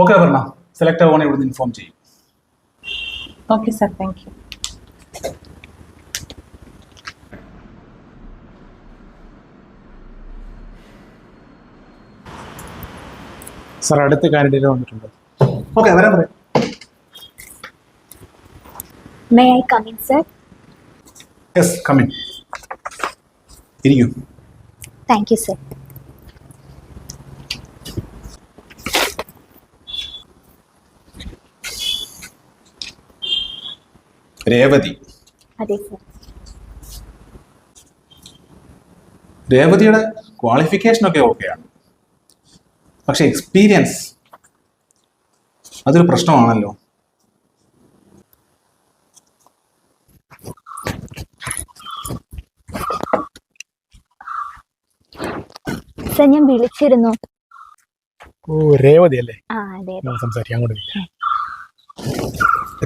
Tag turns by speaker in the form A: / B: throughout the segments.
A: Okay പറഞ്ഞ select ആവുകയാണെങ്കിൽ ഇവിടുന്ന് ഇൻഫോം ചെയ്യും.
B: Okay sir, thank you.
C: Sir അടുത്ത കാൻഡിഡേറ്റ് വന്നിട്ടുണ്ട്.
A: ഓക്കെ വരാൻ പറയാം.
D: May I come in, sir?
A: Yes come in. ഇരിക്കൂ.
D: Thank you, sir.
A: രേവതി.
D: അതെ സർ.
A: രേവതിയുടെ ക്വാളിഫിക്കേഷൻ ഒക്കെ ഓക്കെയാണ്, പക്ഷെ എക്സ്പീരിയൻസ് അതൊരു പ്രശ്നമാണല്ലോ.
D: സർ ഞാൻ വിളിച്ചിരുന്നു.
C: ഓ രേവതി അല്ലേ?
D: അതെ.
C: സംസാരിക്കാൻ അങ്ങോട്ട്.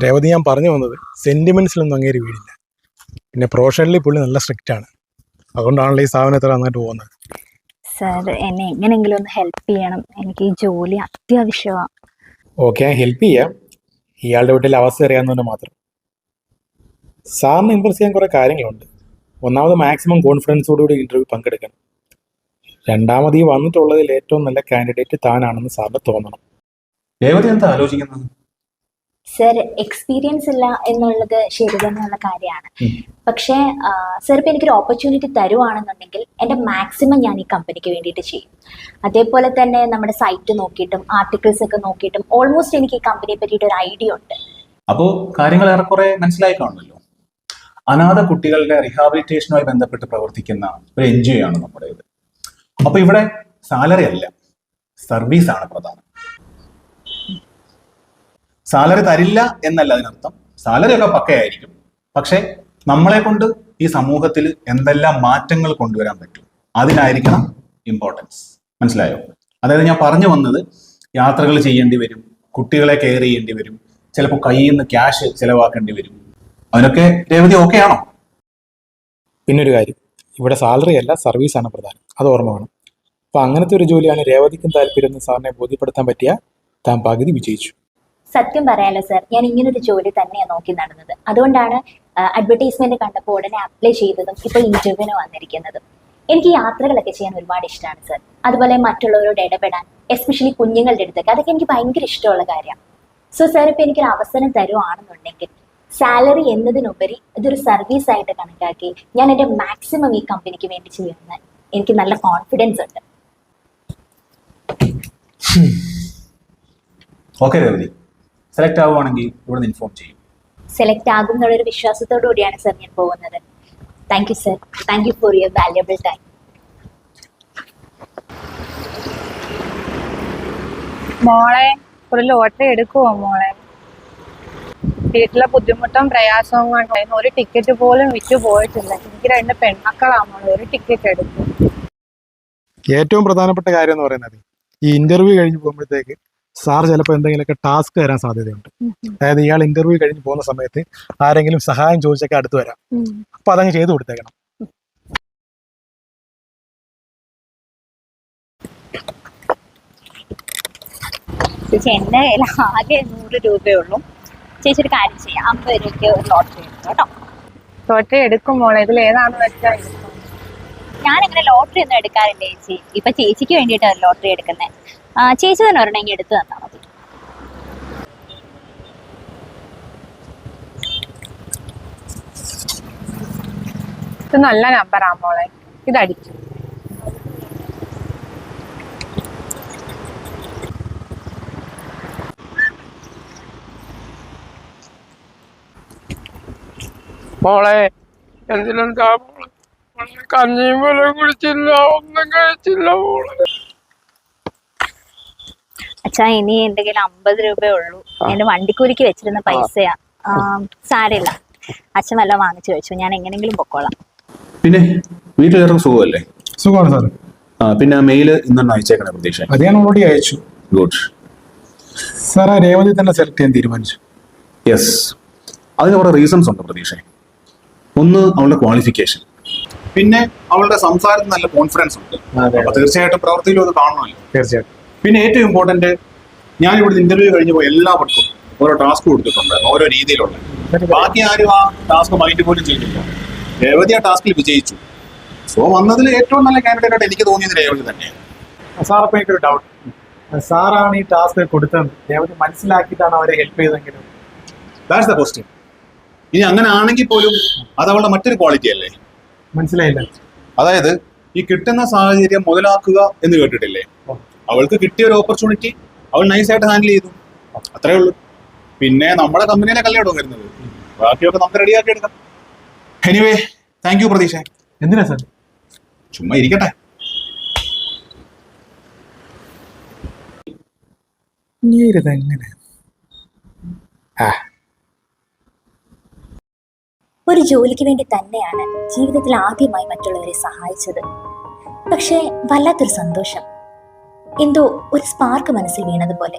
C: രേവതി, ഞാൻ പറഞ്ഞു വന്നത് സെന്റിമെന്റ്സിലൊന്നും അങ്ങേര് വീടില്ല. പിന്നെ പ്രൊഫഷണലി പുള്ളി നല്ല സ്ട്രിക്റ്റ് ആണ്. അതുകൊണ്ടാണല്ലോ ഈ സ്ഥാപനത്തിൽ നന്നായിട്ട് പോകുന്നത്.
D: സർ എന്നെ എങ്ങനെയെങ്കിലും ഒന്ന് ഹെൽപ്പ് ചെയ്യണം, എനിക്ക് ഈ ജോലി അത്യാവശ്യമാണ്.
C: ഓക്കെ, ഹെൽപ്പ് ചെയ്യാം. ഇയാളുടെ വീട്ടിൽ അവസ്ഥ അറിയാവുന്നതുകൊണ്ട് മാത്രം. സാറിന് ഇമ്പ്രസ് ചെയ്യാൻ കുറേ കാര്യങ്ങളുണ്ട്. ഒന്നാമത് മാക്സിമം കോൺഫിഡൻസോടുകൂടി ഇന്റർവ്യൂ പങ്കെടുക്കണം. രണ്ടാമത് ഈ വന്നിട്ടുള്ളതിൽ ഏറ്റവും നല്ല കാൻഡിഡേറ്റ് താനാണെന്ന് സാറിന് തോന്നണം.
A: രേവതി എന്താ ആലോചിക്കുന്നത്?
D: സർ എക്സ്പീരിയൻസ് ഇല്ല എന്നുള്ളത് ശരി തന്നെയുള്ള കാര്യമാണ്. പക്ഷേ സർ ഇപ്പം എനിക്കൊരു ഓപ്പർച്യൂണിറ്റി തരുവാണെന്നുണ്ടെങ്കിൽ എൻ്റെ മാക്സിമം ഞാൻ ഈ കമ്പനിക്ക് വേണ്ടിയിട്ട് ചെയ്യും. അതേപോലെ തന്നെ നമ്മുടെ സൈറ്റ് നോക്കിയിട്ടും ആർട്ടിക്കിൾസ് ഒക്കെ നോക്കിയിട്ടും ഓൾമോസ്റ്റ് എനിക്ക് ഈ കമ്പനിയെ പറ്റിയിട്ട് ഒരു ഐഡിയ ഉണ്ട്.
A: അപ്പോൾ കാര്യങ്ങൾ ഏറെക്കുറെ മനസ്സിലായി കാണുമല്ലോ. അനാഥ കുട്ടികളുടെ റീഹാബിലിറ്റേഷനുമായി ബന്ധപ്പെട്ട് പ്രവർത്തിക്കുന്ന ഒരു NGO ആണ് നമ്മുടേത്. അപ്പൊ ഇവിടെ സാലറി അല്ല, സർവീസ് ആണ് പ്രധാനം. സാലറി തരില്ല എന്നല്ല അതിനർത്ഥം. സാലറി ഒക്കെ പക്കയായിരിക്കും, പക്ഷെ നമ്മളെ കൊണ്ട് ഈ സമൂഹത്തിൽ എന്തെല്ലാം മാറ്റങ്ങൾ കൊണ്ടുവരാൻ പറ്റും അതിനായിരിക്കണം ഇമ്പോർട്ടൻസ്. മനസ്സിലായോ? അതായത് ഞാൻ പറഞ്ഞു വന്നത്, യാത്രകൾ ചെയ്യേണ്ടി വരും, കുട്ടികളെ കെയർ ചെയ്യേണ്ടി വരും, ചിലപ്പോൾ കയ്യിൽ നിന്ന് ക്യാഷ് ചിലവാക്കേണ്ടി വരും. അതിനൊക്കെ രേവതി ഓക്കെ ആണോ?
C: പിന്നൊരു കാര്യം, ഇവിടെ സാലറി അല്ല സർവീസാണ് പ്രധാനം, അത് ഓർമ്മ വേണം. അപ്പോൾ അങ്ങനത്തെ ഒരു ജോലിയാണ് രേവതിക്കും താല്പര്യം സാറിനെ ബോധ്യപ്പെടുത്താൻ പറ്റിയ താൻ പകുതി വിജയിച്ചു.
D: സത്യം പറയാലോ സർ, ഞാൻ ഇങ്ങനൊരു ജോലി തന്നെയാണ് നോക്കി നടന്നത്. അതുകൊണ്ടാണ് അഡ്വർടൈസ്മെന്റ് കണ്ടപ്പോൾ ഉടനെ അപ്ലൈ ചെയ്തതും ഇപ്പോൾ ഇന്റർവ്യൂവിന് വന്നിരിക്കുന്നതും. എനിക്ക് യാത്രകളൊക്കെ ചെയ്യാൻ ഒരുപാട് ഇഷ്ടമാണ് സർ. അതുപോലെ മറ്റുള്ളവരോട് ഇടപെടാൻ, എസ്പെഷ്യലി കുഞ്ഞുങ്ങളുടെ അടുത്തൊക്കെ, അതൊക്കെ എനിക്ക് ഭയങ്കര ഇഷ്ടമുള്ള കാര്യമാണ്. സോ സർ ഇപ്പം എനിക്കൊരു അവസരം തരുവാണെന്നുണ്ടെങ്കിൽ സാലറി എന്നതിനുപരി ഇതൊരു സർവീസ് ആയിട്ട് കണക്കാക്കി ഞാൻ എൻ്റെ മാക്സിമം ഈ കമ്പനിക്ക് വേണ്ടി ചെയ്യുന്ന എനിക്ക് നല്ല കോൺഫിഡൻസ് ഉണ്ട്.
A: ഓക്കെ രേവതി, സെലക്ട് ആവുകയാണെങ്കിൽ ഇവിടെ ഇൻഫോം ചെയ്യും.
D: സെലക്ട് ആകും എന്നുള്ളൊരു വിശ്വാസത്തോടു കൂടിയാണ് സർ ഞാൻ പോകുന്നത്. Thank you sir, thank you for your valuable time.
B: മോളെ ഒരു ലോട്ടറി എടുക്കുവോ മോളെ? വീട്ടിലെ ബുദ്ധിമുട്ടും പ്രയാസവും കൊണ്ട് ഒരു ടിക്കറ്റ് പോലും വിറ്റു പോയിട്ടില്ല. എനിക്ക് 2 പെൺമക്കളാണ്. ഒരു ടിക്കറ്റ് എടുക്കും.
C: ഏറ്റവും പ്രധാനപ്പെട്ട കാര്യം എന്ന് പറയുന്നത്, ഈ ഇന്റർവ്യൂ കഴിഞ്ഞ് പോകുമ്പോഴത്തേക്ക് സാർ ചിലപ്പോൾ എന്തെങ്കിലുമൊക്കെ ടാസ്ക് തരാൻ സാധ്യതയുണ്ട്. അതായത് ഇയാൾ ഇന്റർവ്യൂ കഴിഞ്ഞ് പോകുന്ന സമയത്ത് ആരെങ്കിലും സഹായം ചോദിച്ചൊക്കെ അടുത്ത് വരാം. അപ്പൊ അതങ്ങ് ചെയ്തു കൊടുത്തേക്കണം.
D: ചേച്ചി എൻ്റെ കയ്യിൽ ആകെ 100 രൂപയേ ഉള്ളൂ. ചേച്ചി ഒരു കാര്യം ചെയ്യാം, 50 രൂപയ്ക്ക് ഒരു ലോട്ടറി എടുക്കും കേട്ടോ.
B: ലോട്ടറി എടുക്കും മോളെ, ഇതിൽ ഏതാണെന്ന് വെച്ചാൽ
D: ഞാനിങ്ങനെ ലോട്ടറി ഒന്നും എടുക്കാറില്ല ചേച്ചി. ഇപ്പൊ ചേച്ചിക്ക് വേണ്ടിയിട്ടാണ് ലോട്ടറി എടുക്കുന്നത്. ചേച്ചി തന്നെ ഒരെണ്ണം ഇങ്ങനെ എടുത്തു തന്നാൽ മതി.
B: ഇത് നല്ല നമ്പറാ മോളെ, ഇതടിച്ചു.
E: മോളെ എന്തിനെന്താ മോളെ, കഞ്ഞിയും പോലും കുടിച്ചില്ല, ഒന്നും കഴിച്ചില്ല മോളെ.
D: അച്ഛാ ഇനി എന്റെ കയ്യിൽ 50 രൂപയേ ഉള്ളൂ. എന്റെ വണ്ടിക്കൂലിക്ക് വെച്ചിരുന്ന പൈസയാ. സാരമില്ല, അച്ഛൻ വല്ലതും വാങ്ങിച്ചു വെച്ചു, ഞാൻ എങ്ങനെങ്കിലും പൊക്കോളാം.
A: പിന്നെ വീട്ടിലേറെ സുഖമല്ലേ?
C: സുഖമാണ് സാർ.
A: പിന്നെ മെയിൽ ഇന്നൊന്ന് അയച്ചേക്കണേ പ്രതീക്ഷ.
C: അത് ഞാൻ ഓൾറെഡി അയച്ചു.
A: ഗുഡ്.
C: സാർ ആ രേവതി തന്നെ സെലക്ട് ചെയ്യാൻ തീരുമാനിച്ചു.
A: യെസ്, അതിന് കുറെ റീസൺസ് ഉണ്ട് പ്രതീക്ഷ. ഒന്ന് അവളുടെ ക്വാളിഫിക്കേഷൻ, പിന്നെ അവളുടെ സംസാരത്തിൽ നല്ല കോൺഫിഡൻസ് ഉണ്ട്. അപ്പൊ തീർച്ചയായിട്ടും പ്രവൃത്തിയിലും അത് കാണണമല്ലോ.
C: തീർച്ചയായിട്ടും.
A: പിന്നെ ഏറ്റവും ഇമ്പോർട്ടന്റ് ഞാൻ ഇവിടുത്തെ ഇന്റർവ്യൂ കഴിഞ്ഞപ്പോൾ എല്ലാവർക്കും ഓരോ ടാസ്ക് കൊടുത്തിട്ടുണ്ട്, ഓരോ രീതിയിലുള്ള. ബാക്കി ആരും ആ ടാസ്ക് മൈൻഡ് പോലും ചെയ്തില്ല. രേവതി ആ ടാസ്കിൽ വിജയിച്ചു. സോ വന്നതിൽ ഏറ്റവും നല്ല കാൻഡിഡേറ്റ് ആയിട്ട് എനിക്ക് തോന്നിയത് രേവതി തന്നെയാണ്.
C: സാർ, അപ്പൊ എനിക്കൊരു ഡൗട്ട്. സാറാണ് ഈ ടാസ്ക് കൊടുത്തത്, രേവതി മനസ്സിലാക്കിയിട്ടാണ് അവരെ ഹെൽപ്പ് ചെയ്തെങ്കിലും?
A: That's the question. ഇനി അങ്ങനെ ആണെങ്കിൽ പോലും അത് അവളുടെ മറ്റൊരു ക്വാളിറ്റി അല്ലേ?
C: മനസ്സിലായില്ല.
A: അതായത് ഈ കിട്ടുന്ന സാഹചര്യം മുതലാക്കുക എന്ന് കേട്ടിട്ടില്ലേ? അവൾക്ക് കിട്ടിയ ഒരു ഓപ്പർച്യൂണിറ്റി അവൾ നൈസായിട്ട് ഹാൻഡിൽ ചെയ്തു, അത്രേ ഉള്ളൂ. പിന്നെ നമ്മുടെ കമ്പനിയിലെ കല്യാണം വരുന്നത്, ബാക്കിയൊക്കെ നമുക്ക് റെഡിയാക്കി എടുക്കാം. എനിവേ, താങ്ക് യു പ്രതീക്ഷ.
C: എന്തിനാ സാർ?
A: ചുമ്മാ ഇരിക്കട്ടെ.
C: എങ്ങനെ
D: ഒരു ജോലിക്ക് വേണ്ടി തന്നെയാണ് ജീവിതത്തിൽ ആദ്യമായി മറ്റുള്ളവരെ സഹായിച്ചത്. പക്ഷേ വല്ലാത്തൊരു സന്തോഷം, എന്തോ ഒരു സ്പാർക്ക് മനസ്സിൽ വീണതുപോലെ.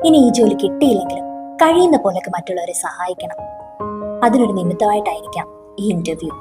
D: ഇനി ഈ ജോലി കിട്ടിയില്ലെങ്കിലും കഴിയുന്ന പോലൊക്കെ മറ്റുള്ളവരെ സഹായിക്കണം. അതിനൊരു നിമിത്തമായിട്ടായിരിക്കാം ഈ ഇന്റർവ്യൂ.